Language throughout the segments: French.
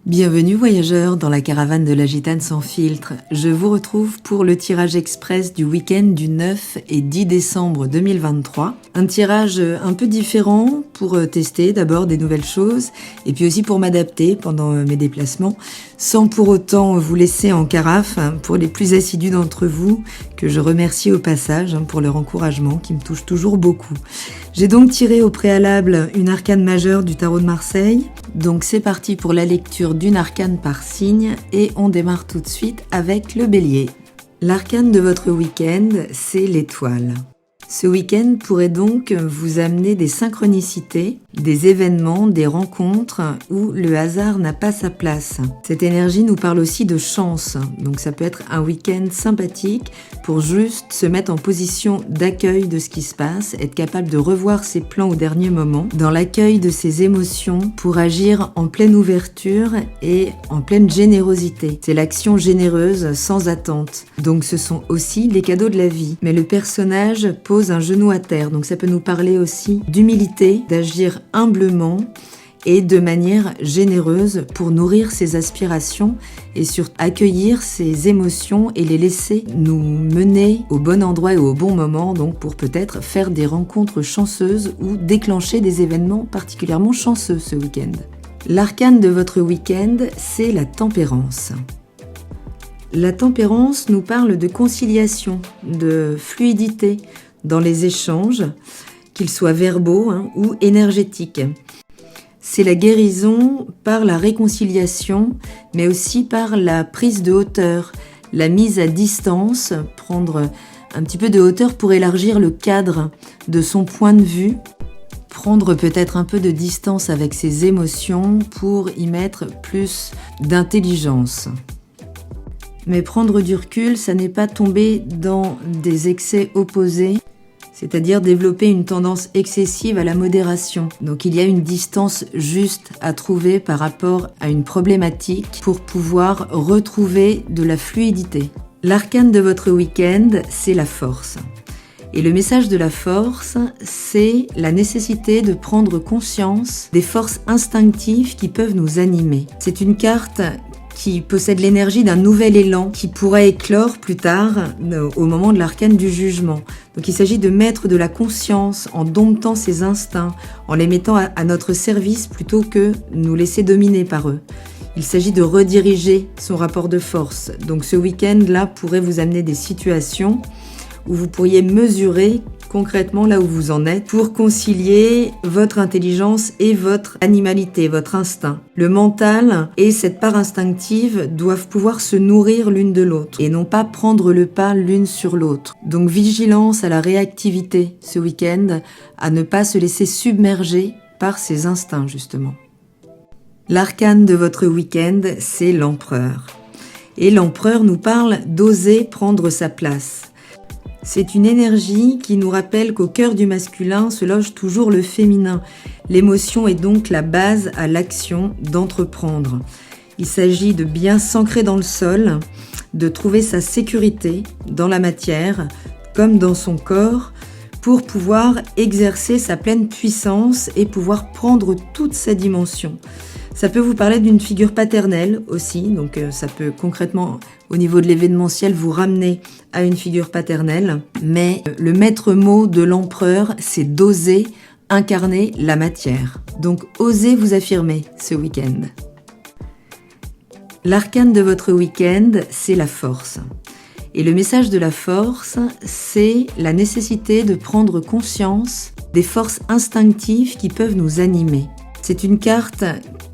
Bienvenue voyageurs dans la caravane de la Gitane sans filtre. Je vous retrouve pour le tirage express du week-end du 9 et 10 décembre 2023. Un tirage un peu différent pour tester d'abord des nouvelles choses et puis aussi pour m'adapter pendant mes déplacements sans pour autant vous laisser en carafe pour les plus assidus d'entre vous que je remercie au passage pour leur encouragement qui me touche toujours beaucoup. J'ai donc tiré au préalable une arcane majeure du tarot de Marseille. Donc c'est parti pour la lecture d'une arcane par signe et on démarre tout de suite avec le bélier. L'arcane de votre week-end, c'est l'étoile. Ce week-end pourrait donc vous amener des synchronicités, des événements, des rencontres où le hasard n'a pas sa place. Cette énergie nous parle aussi de chance, donc ça peut être un week-end sympathique pour juste se mettre en position d'accueil de ce qui se passe, être capable de revoir ses plans au dernier moment, dans l'accueil de ses émotions pour agir en pleine ouverture et en pleine générosité. C'est l'action généreuse sans attente. Donc ce sont aussi les cadeaux de la vie. Mais le personnage pose un genou à terre, donc ça peut nous parler aussi d'humilité, d'agir humblement et de manière généreuse pour nourrir ses aspirations et surtout accueillir ses émotions et les laisser nous mener au bon endroit et au bon moment, donc pour peut-être faire des rencontres chanceuses ou déclencher des événements particulièrement chanceux ce week-end. L'arcane de votre week-end, c'est la tempérance. La tempérance nous parle de conciliation, de fluidité dans les échanges, qu'ils soient verbaux ou énergétiques. C'est la guérison par la réconciliation, mais aussi par la prise de hauteur, la mise à distance, prendre un petit peu de hauteur pour élargir le cadre de son point de vue, prendre peut-être un peu de distance avec ses émotions pour y mettre plus d'intelligence. Mais prendre du recul, ça n'est pas tomber dans des excès opposés, c'est-à-dire développer une tendance excessive à la modération. Donc il y a une distance juste à trouver par rapport à une problématique pour pouvoir retrouver de la fluidité. L'arcane de votre week-end, c'est la force. Et le message de la force, c'est la nécessité de prendre conscience des forces instinctives qui peuvent nous animer. C'est une carte qui possède l'énergie d'un nouvel élan qui pourrait éclore plus tard au moment de l'arcane du jugement. Donc il s'agit de mettre de la conscience en domptant ses instincts, en les mettant à notre service plutôt que nous laisser dominer par eux. Il s'agit de rediriger son rapport de force. Donc ce week-end-là pourrait vous amener des situations où vous pourriez mesurer concrètement là où vous en êtes pour concilier votre intelligence et votre animalité, votre instinct. Le mental et cette part instinctive doivent pouvoir se nourrir l'une de l'autre et non pas prendre le pas l'une sur l'autre. Donc vigilance à la réactivité ce week-end, à ne pas se laisser submerger par ses instincts justement. L'arcane de votre week-end, c'est l'empereur. Et l'empereur nous parle d'oser prendre sa place. C'est une énergie qui nous rappelle qu'au cœur du masculin se loge toujours le féminin. L'émotion est donc la base à l'action d'entreprendre. Il s'agit de bien s'ancrer dans le sol, de trouver sa sécurité dans la matière comme dans son corps pour pouvoir exercer sa pleine puissance et pouvoir prendre toute sa dimension. Ça peut vous parler d'une figure paternelle aussi, donc ça peut concrètement, au niveau de l'événementiel, vous ramener à une figure paternelle. Mais le maître mot de l'empereur, c'est d'oser incarner la matière. Donc osez vous affirmer ce week-end. L'arcane de votre week-end, c'est la force. Et le message de la force, c'est la nécessité de prendre conscience des forces instinctives qui peuvent nous animer. C'est une carte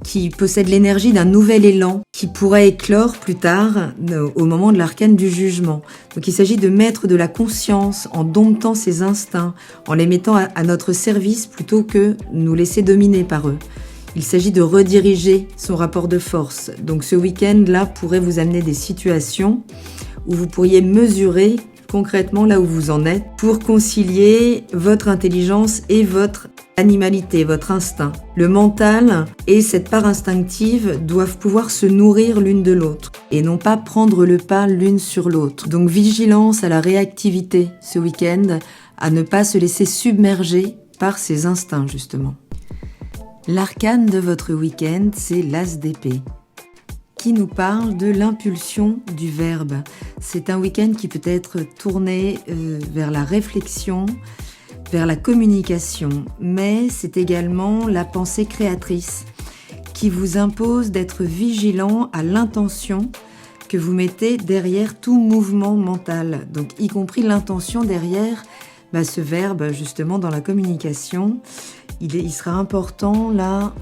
qui possède l'énergie d'un nouvel élan qui pourrait éclore plus tard au moment de l'arcane du jugement. Donc il s'agit de mettre de la conscience en domptant ses instincts, en les mettant à notre service plutôt que nous laisser dominer par eux. Il s'agit de rediriger son rapport de force. Donc ce week-end-là pourrait vous amener des situations où vous pourriez mesurer concrètement là où vous en êtes pour concilier votre intelligence et votre animalité, votre instinct. Le mental et cette part instinctive doivent pouvoir se nourrir l'une de l'autre et non pas prendre le pas l'une sur l'autre. Donc vigilance à la réactivité ce week-end, à ne pas se laisser submerger par ses instincts justement. L'arcane de votre week-end, c'est l'as d'épée. qui nous parle de l'impulsion du verbe. C'est un week-end qui peut être tourné vers la réflexion, vers la communication, mais c'est également la pensée créatrice qui vous impose d'être vigilant à l'intention que vous mettez derrière tout mouvement mental, donc y compris l'intention derrière ce verbe justement dans la communication. Il sera important là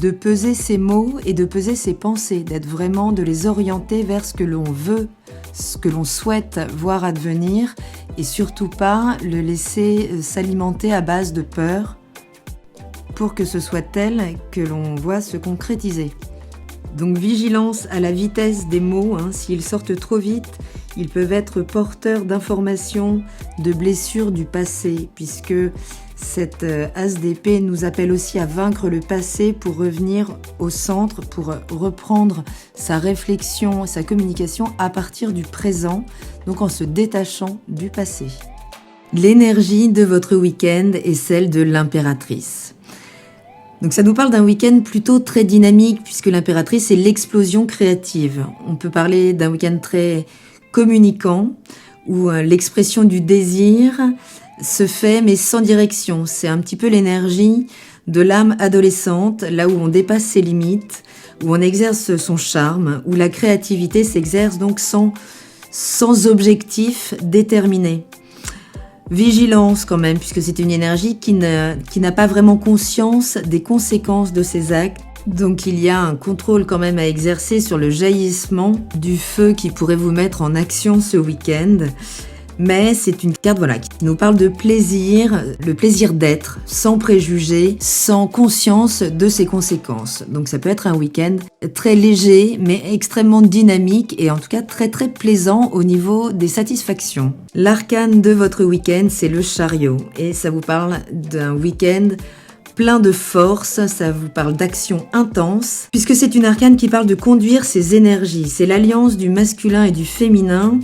de peser ses mots et de peser ses pensées, d'être vraiment, de les orienter vers ce que l'on veut, ce que l'on souhaite voir advenir et surtout pas le laisser s'alimenter à base de peur pour que ce soit tel que l'on voit se concrétiser. Donc vigilance à la vitesse des mots, s'ils sortent trop vite, ils peuvent être porteurs d'informations, de blessures du passé, puisque cette as d'épée nous appelle aussi à vaincre le passé pour revenir au centre, pour reprendre sa réflexion, sa communication à partir du présent, donc en se détachant du passé. L'énergie de votre week-end est celle de l'impératrice. Donc ça nous parle d'un week-end plutôt très dynamique, puisque l'impératrice est l'explosion créative. On peut parler d'un week-end très communicant, où l'expression du désir se fait mais sans direction. C'est un petit peu l'énergie de l'âme adolescente, là où on dépasse ses limites, où on exerce son charme, où la créativité s'exerce donc sans objectif déterminé. Vigilance quand même, puisque c'est une énergie qui n'a pas vraiment conscience des conséquences de ses actes. Donc il y a un contrôle quand même à exercer sur le jaillissement du feu qui pourrait vous mettre en action ce week-end. Mais c'est une carte qui nous parle de plaisir, le plaisir d'être, sans préjugés, sans conscience de ses conséquences. Donc ça peut être un week-end très léger, mais extrêmement dynamique et en tout cas très très plaisant au niveau des satisfactions. L'arcane de votre week-end, c'est le chariot et ça vous parle d'un week-end plein de force, ça vous parle d'action intense, puisque c'est une arcane qui parle de conduire ses énergies. C'est l'alliance du masculin et du féminin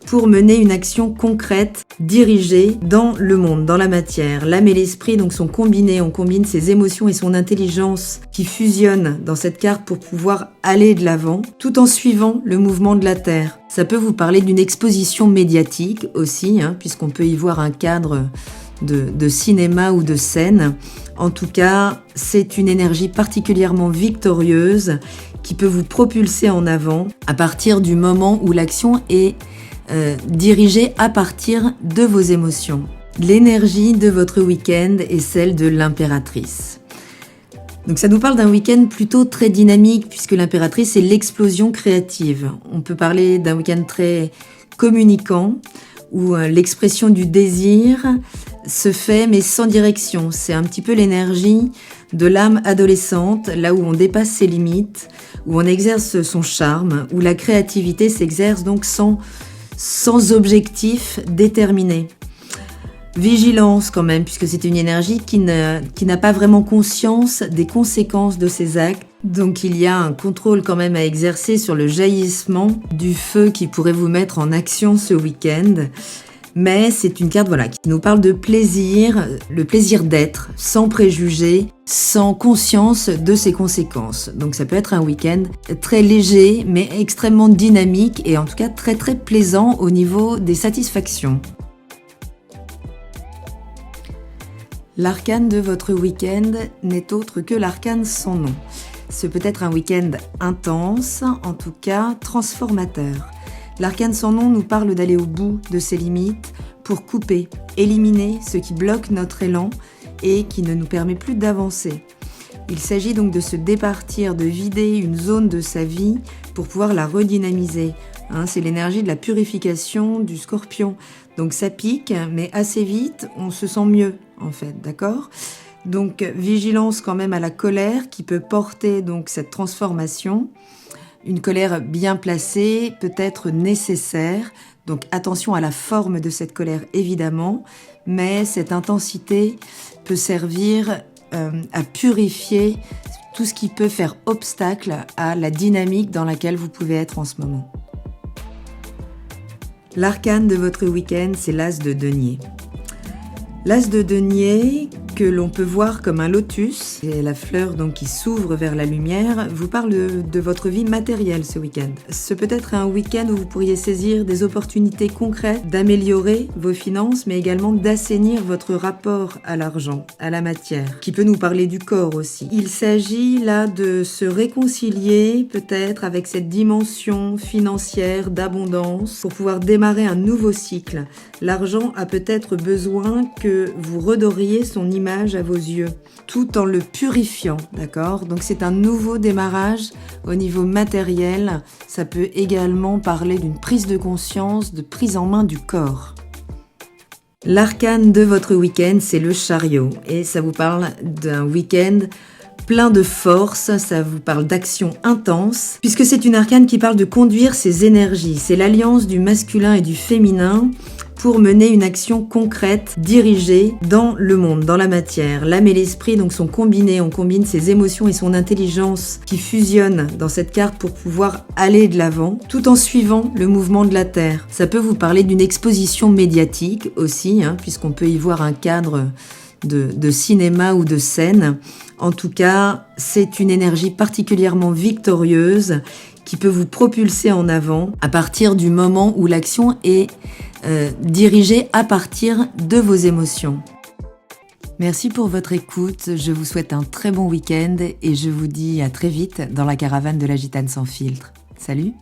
pour mener une action concrète, dirigée dans le monde, dans la matière. L'âme et l'esprit donc sont combinés, on combine ses émotions et son intelligence qui fusionnent dans cette carte pour pouvoir aller de l'avant, tout en suivant le mouvement de la Terre. Ça peut vous parler d'une exposition médiatique aussi, puisqu'on peut y voir un cadre de cinéma ou de scène. En tout cas, c'est une énergie particulièrement victorieuse qui peut vous propulser en avant à partir du moment où l'action est dirigée à partir de vos émotions. L'énergie de votre week-end est celle de l'impératrice. Donc ça nous parle d'un week-end plutôt très dynamique, puisque l'impératrice est l'explosion créative. On peut parler d'un week-end très communicant, où l'expression du désir se fait mais sans direction. C'est un petit peu l'énergie de l'âme adolescente, là où on dépasse ses limites, où on exerce son charme, où la créativité s'exerce donc sans objectif déterminé. Vigilance quand même, puisque c'est une énergie qui n'a pas vraiment conscience des conséquences de ses actes. Donc il y a un contrôle quand même à exercer sur le jaillissement du feu qui pourrait vous mettre en action ce week-end. Mais c'est une carte qui nous parle de plaisir, le plaisir d'être, sans préjugés, sans conscience de ses conséquences. Donc ça peut être un week-end très léger, mais extrêmement dynamique et en tout cas très très plaisant au niveau des satisfactions. L'arcane de votre week-end n'est autre que l'arcane sans nom. Ce peut être un week-end intense, en tout cas transformateur. L'arcane sans nom nous parle d'aller au bout de ses limites pour couper, éliminer ce qui bloque notre élan et qui ne nous permet plus d'avancer. Il s'agit donc de se départir, de vider une zone de sa vie pour pouvoir la redynamiser. C'est l'énergie de la purification du scorpion. Donc ça pique, mais assez vite, on se sent mieux en fait, d'accord ? Donc vigilance quand même à la colère qui peut porter donc cette transformation. Une colère bien placée peut être nécessaire, donc attention à la forme de cette colère évidemment, mais cette intensité peut servir à purifier tout ce qui peut faire obstacle à la dynamique dans laquelle vous pouvez être en ce moment. L'arcane de votre week-end, c'est l'as de denier. L'as de denier que l'on peut voir comme un lotus, et la fleur donc qui s'ouvre vers la lumière, vous parle de votre vie matérielle ce week-end. Ce peut être un week-end où vous pourriez saisir des opportunités concrètes d'améliorer vos finances, mais également d'assainir votre rapport à l'argent, à la matière, qui peut nous parler du corps aussi. Il s'agit là de se réconcilier peut-être avec cette dimension financière d'abondance pour pouvoir démarrer un nouveau cycle. L'argent a peut-être besoin que vous redoriez son image à vos yeux, tout en le purifiant, d'accord ? Donc c'est un nouveau démarrage au niveau matériel. Ça peut également parler d'une prise de conscience, de prise en main du corps. L'arcane de votre week-end, c'est le chariot. Et ça vous parle d'un week-end plein de force, ça vous parle d'action intense, puisque c'est une arcane qui parle de conduire ses énergies. C'est l'alliance du masculin et du féminin pour mener une action concrète, dirigée dans le monde, dans la matière. L'âme et l'esprit donc sont combinés, on combine ses émotions et son intelligence qui fusionnent dans cette carte pour pouvoir aller de l'avant, tout en suivant le mouvement de la Terre. Ça peut vous parler d'une exposition médiatique aussi, puisqu'on peut y voir un cadre de cinéma ou de scène. En tout cas, c'est une énergie particulièrement victorieuse qui peut vous propulser en avant à partir du moment où l'action est dirigée à partir de vos émotions. Merci pour votre écoute, je vous souhaite un très bon week-end et je vous dis à très vite dans la caravane de la Gitane sans filtre. Salut!